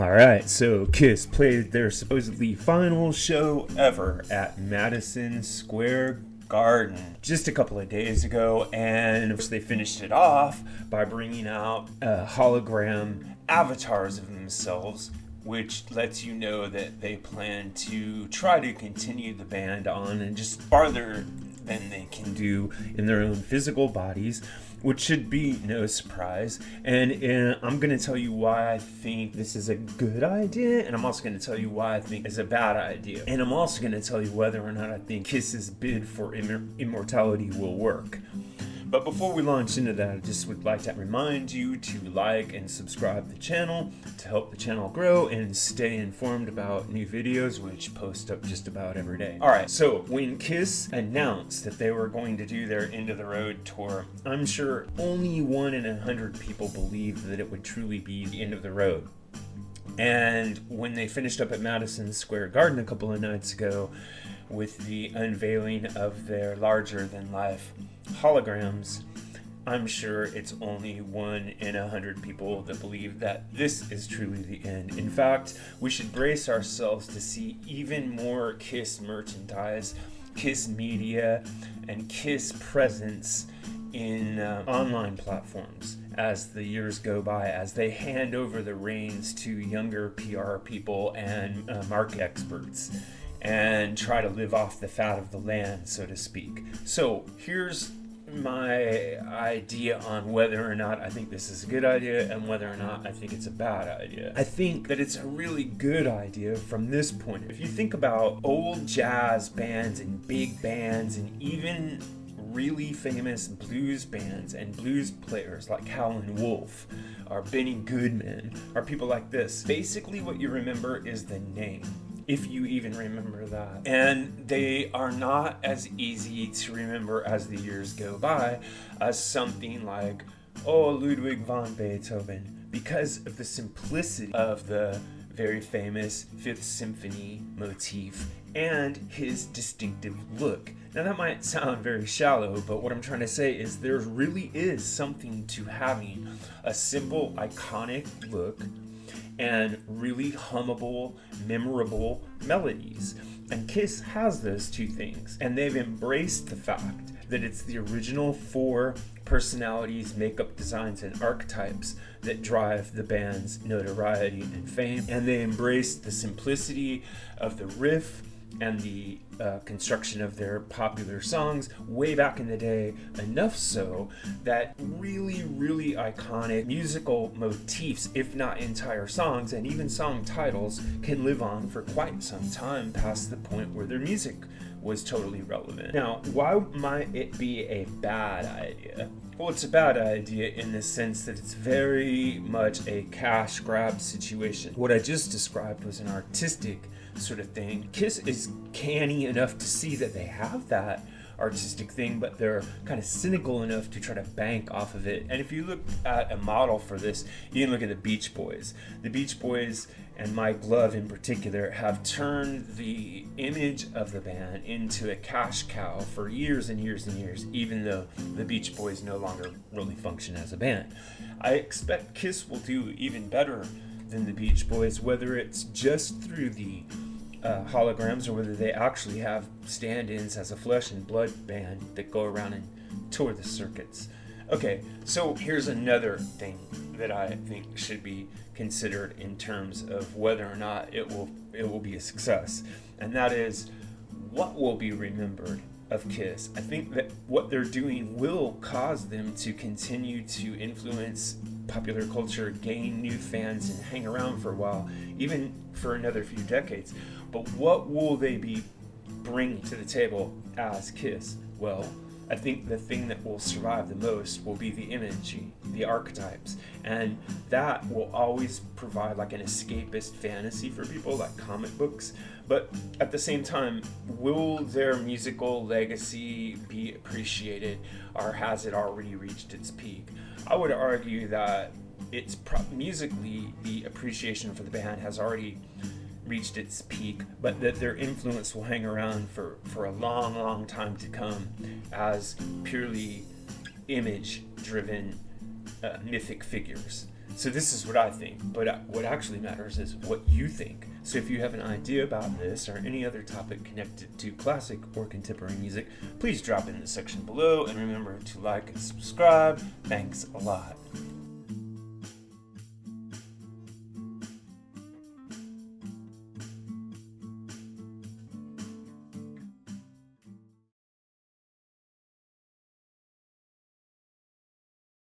Alright, so Kiss played their supposedly final show ever at Madison Square Garden just a couple of days ago, and they finished it off by bringing out hologram avatars of themselves, which lets you know that they plan to try to continue the band on and just farther than they can do in their own physical bodies, which should be no surprise. And I'm going to tell you why I think this is a good idea, and I'm also going to tell you why I think it's a bad idea. And I'm also going to tell you whether or not I think Kiss's bid for immortality will work. But before we launch into that, I just would like to remind you to like and subscribe to the channel to help the channel grow and stay informed about new videos, which post up just about every day. Alright, so when Kiss announced that they were going to do their End of the Road tour, I'm sure only 1 in 100 people believed that it would truly be the end of the road. And when they finished up at Madison Square Garden a couple of nights ago with the unveiling of their larger-than-life holograms, I'm sure it's only 1 in 100 people that believe that this is truly the end. In fact, we should brace ourselves to see even more Kiss merchandise, Kiss media, and Kiss presence in online platforms as the years go by, as they hand over the reins to younger PR people and market experts and try to live off the fat of the land, so to speak. So here's my idea on whether or not I think this is a good idea and whether or not I think it's a bad idea. I think that it's a really good idea from this point. If you think about old jazz bands and big bands and even really famous blues bands and blues players like Howlin' Wolf or Benny Goodman or people like this, basically what you remember is the name, if you even remember that. And they are not as easy to remember as the years go by as something like, Ludwig van Beethoven, because of the simplicity of the very famous Fifth Symphony motif and his distinctive look. Now that might sound very shallow, but what I'm trying to say is there really is something to having a simple, iconic look and really hummable, memorable melodies. And Kiss has those two things, and they've embraced the fact that it's the original 4 personalities, makeup designs, and archetypes that drive the band's notoriety and fame. And they embraced the simplicity of the riff and the construction of their popular songs way back in the day, enough so that really, really iconic musical motifs, if not entire songs and even song titles, can live on for quite some time past the point where their music was totally relevant. Now, why might it be a bad idea? Well, it's a bad idea in the sense that it's very much a cash grab situation. What I just described was an artistic sort of thing. Kiss is canny enough to see that they have that artistic thing, but they're kind of cynical enough to try to bank off of it. And if you look at a model for this, you can look at the Beach Boys. The Beach Boys, and Mike Love in particular, have turned the image of the band into a cash cow for years and years and years, even though the Beach Boys no longer really function as a band. I expect Kiss will do even better than the Beach Boys, whether it's just through the holograms or whether they actually have stand-ins as a flesh and blood band that go around and tour the circuits. Okay, so here's another thing that I think should be considered in terms of whether or not it will be a success, and that is what will be remembered of Kiss. I think that what they're doing will cause them to continue to influence popular culture, gain new fans, and hang around for a while, even for another few decades. But what will they be bringing to the table as Kiss? Well, I think the thing that will survive the most will be the imagery, the archetypes, and that will always provide like an escapist fantasy for people, like comic books. But at the same time, will their musical legacy be appreciated, or has it already reached its peak? I would argue that it's musically, the appreciation for the band has already reached its peak, but that their influence will hang around for a long, long time to come as purely image-driven mythic figures. So this is what I think, but what actually matters is what you think. So if you have an idea about this or any other topic connected to classic or contemporary music, please drop in the section below, and remember to like and subscribe. Thanks a lot.